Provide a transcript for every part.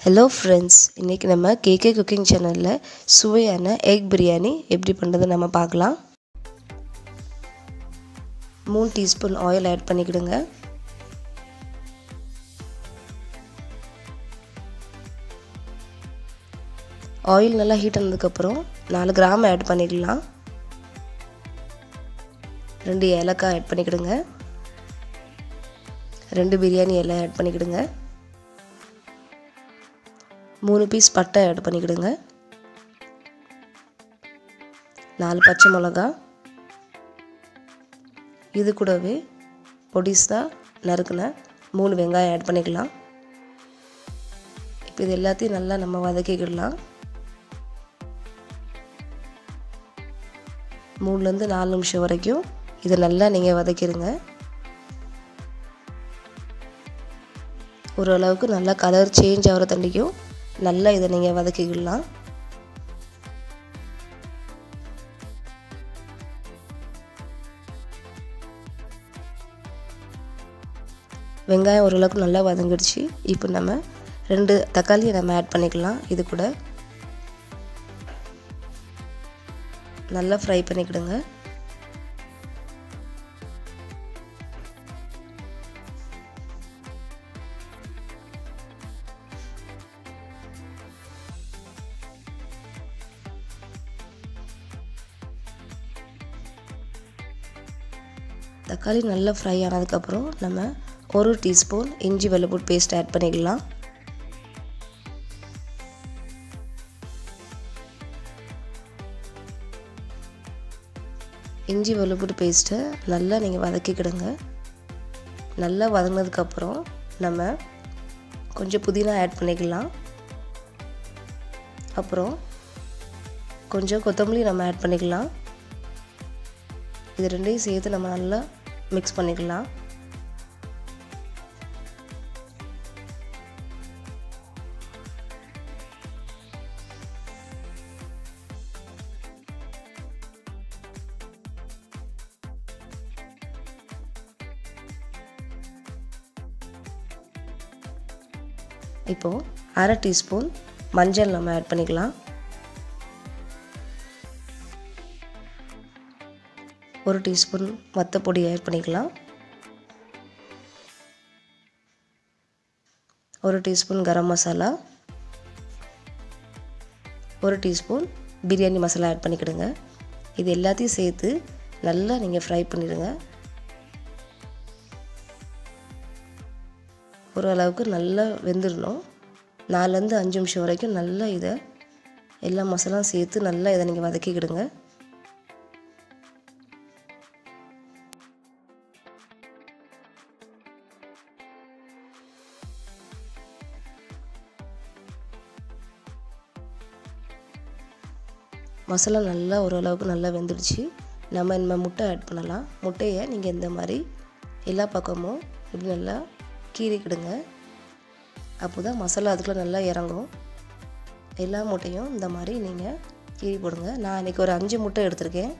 Hello friends, இன்னைக்கு நம்ம KK cooking channelல சுவையான egg biryani எப்படி பண்றது நம்ம பார்க்கலாம். 3 டீஸ்பூன் oil add பண்ணிடுங்க. oil நல்லா ஹீட் ஆனதுக்கு அப்புறம் 4 கிராம் add பண்ணிடலாம். 2 ஏலக்காய் add பண்ணிடுங்க. 2 பிரியாணி இலை add பண்ணிடுங்க. 3 பீஸ் பட்டை ஆட் பண்ணிடுங்க. 4 பச்சை மிளகாய். இது கூடவே பொடிசா நறுக்குன 3 வெங்காயம் ஆட் பண்ணிக்கலாம். இப்போ இது எல்லாத்தையும் நல்லா நம்ம வதக்கிக்கலாம். 3 ல இருந்து 4 நிமிஷம் வரைக்கும் இத நல்லா நீங்க வதக்கிடுங்க. ஓரளவுக்கு நல்லா கலர் சேஞ்ச் ஆவற தண்டிக்கும் நல்லா இத நீங்க வதக்கிக்கலாம். வெங்காயம் ஓரளவுக்கு நல்லா வதங்கிடுச்சு. இப்போ நம்ம 2 தக்காளியை நம்ம ஆட் பண்ணிக்கலாம். இது கூட நல்லா ஃப்ரை பண்ணிடுங்க. தக்காளி நல்லா ஃப்ரை ஆனதுக்கு அப்புறம் நம்ம 1 டீஸ்பூன் இஞ்சி வெள்ளப்பூடு பேஸ்ட் ஆட் பண்ணிக்கலாம். இஞ்சி வெள்ளப்பூடு பேஸ்ட்டை நல்லா நீங்கள் வதக்கிக்கிடுங்க. நல்லா வதங்கினதுக்கு அப்புறம் நம்ம கொஞ்சம் புதினா ஆட் பண்ணிக்கலாம். அப்புறம் கொஞ்சம் கொத்தமல்லி நம்ம ஆட் பண்ணிக்கலாம். இது ரெண்டையும் சேர்த்து நம்ம நல்லா மிக்ஸ் பண்ணிக்கலாம். இப்போ 1/2 டீஸ்பூன் மஞ்சள் நம்ம ஆட் பண்ணிக்கலாம். 1 டீஸ்பூன் வத்தப்பொடி ஆட் பண்ணிக்கலாம். 1 teaspoon garam masala. 1 teaspoon biryani masala add பண்ணிடுங்க. இது எல்லாத்தையும் சேர்த்து நல்லா நீங்க ஃப்ரை பண்ணிடுங்க. ஓரளவுக்கு நல்லா வெந்துறணும். 4 ல இருந்து 5 நிமிஷம் வரைக்கும் நல்லா இத எல்லா மசாலாவும் சேர்த்து நல்லா இத நீங்க வதக்கிடுங்க. மசாலா நல்லா ஓரளவுக்கு நல்லா வெந்துடுச்சு. நம்ம முட்டை ஆட் பண்ணலாம். முட்டையை நீங்கள் இந்த மாதிரி எல்லா பக்கமும் இப்படி நல்லா கீறிக்கிடுங்க. அப்போ தான் மசாலா அதுக்குள்ளே நல்லா இறங்கும். எல்லா முட்டையும் இந்த மாதிரி நீங்கள் கீறி போடுங்க. நான் இன்றைக்கி ஒரு 5 முட்டை எடுத்திருக்கேன்.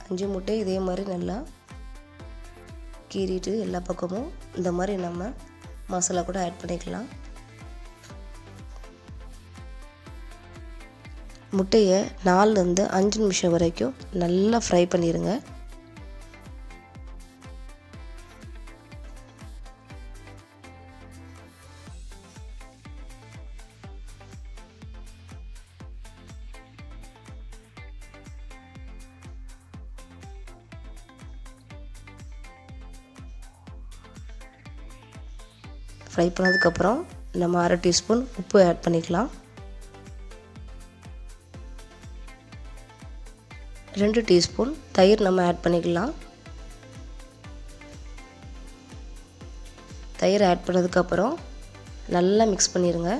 5 முட்டை இதே மாதிரி நல்லா கீறிட்டு எல்லா பக்கமும் இந்த மாதிரி நம்ம மசாலா கூட ஆட் பண்ணிக்கலாம். முட்டையை 4 ல இருந்து 5 நிமிஷம் வரைக்கும் நல்லா ஃப்ரை பண்ணிடுங்க. ஃப்ரை பண்ணதுக்கப்புறம் நம்ம 1/2 டீஸ்பூன் உப்பு ஆட் பண்ணிக்கலாம். 2 டீஸ்பூன் தயிர் நம்ம ஆட் பண்ணிக்கலாம். தயிர் ஆட் பண்ணதுக்கு அப்புறம் நல்லா மிக்ஸ் பண்ணிடுங்க.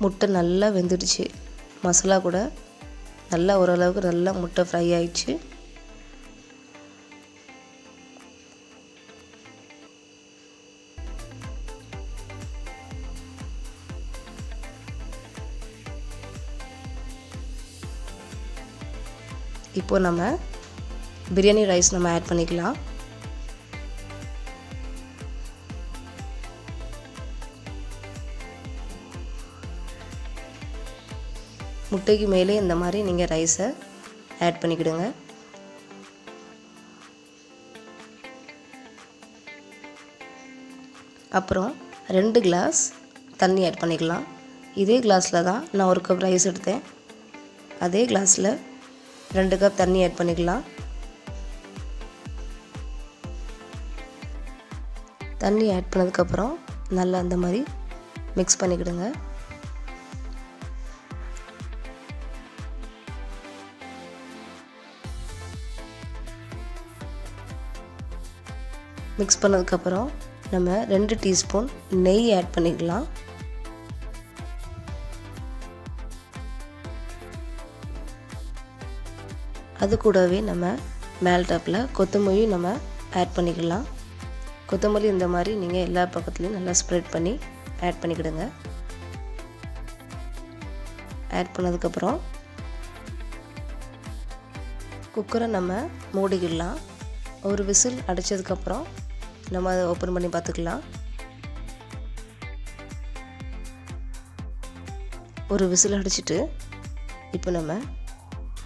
முட்டை நல்லா வெந்துடுச்சு. மசாலா கூட நல்லா ஓரளவுக்கு நல்லா முட்டை ஃப்ரை ஆயிடுச்சு. இப்போ நம்ம பிரியாணி ரைஸ் நம்ம ஆட் பண்ணிக்கலாம். முட்டைக்கு மேலே இந்த மாதிரி நீங்கள் ரைஸை ஆட் பண்ணிக்கிடுங்க. அப்புறம் 2 கிளாஸ் தண்ணி ஆட் பண்ணிக்கலாம். இதே கிளாஸில் தான் நான் 1 கப் ரைஸ் எடுத்தேன். அதே கிளாஸில் 2 கப் தண்ணி ஆட் பண்ணிக்கலாம். தண்ணி ஆட் பண்ணதுக்கப்புறம் நல்லா அந்த மாதிரி மிக்ஸ் பண்ணிக்கிடுங்க. மிக்ஸ் பண்ணதுக்கப்புறம் நம்ம 2 டீஸ்பூன் நெய் ஆட் பண்ணிக்கலாம். அது கூடவே நம்ம மேல் டாப்பில் கொத்தமல்லி நம்ம ஆட் பண்ணிக்கலாம். கொத்தமல்லி இந்த மாதிரி நீங்கள் எல்லா பக்கத்துலேயும் நல்லா ஸ்ப்ரெட் பண்ணி ஆட் பண்ணிக்கிடுங்க. ஆட் பண்ணதுக்கப்புறம் குக்கரை நம்ம மூடிக்கிடலாம். ஒரு விசில் அடித்ததுக்கப்புறம் நம்ம அதை ஓப்பன் பண்ணி பார்த்துக்கலாம். ஒரு விசில் அடிச்சுட்டு இப்போ நம்ம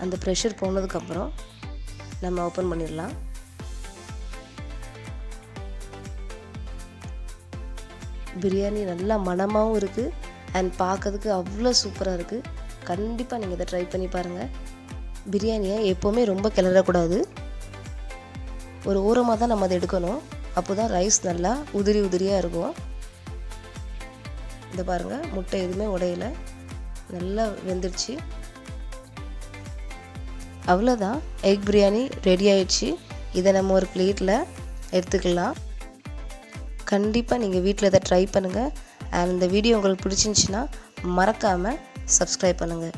அந்த ப்ரெஷர் போனதுக்கப்புறம் நம்ம ஓப்பன் பண்ணிடலாம். பிரியாணி நல்லா மணமாகவும் இருக்குது அண்ட் பார்க்கறதுக்கு அவ்வளோ சூப்பராக இருக்குது. கண்டிப்பாக நீங்கள் இதை ட்ரை பண்ணி பாருங்கள். பிரியாணியை எப்போவுமே ரொம்ப கிளறக்கூடாது. ஒரு ஓரமாக தான் நம்ம அதை எடுக்கணும். அப்போ தான் ரைஸ் நல்லா உதிரி உதிரியாக இருக்கும். இதை பாருங்கள், முட்டை எதுவுமே உடையல, நல்லா வெந்துடுச்சு. அவ்வளோதான், எக் பிரியாணி ரெடி ஆயிடுச்சு. இதை நம்ம ஒரு பிளேட்டில் எடுத்துக்கலாம். கண்டிப்பாக நீங்கள் வீட்டில் இதை ட்ரை பண்ணுங்கள். அண்ட் இந்த வீடியோ உங்களுக்கு பிடிச்சிருந்துச்சின்னா மறக்காமல் சப்ஸ்கிரைப் பண்ணுங்கள்.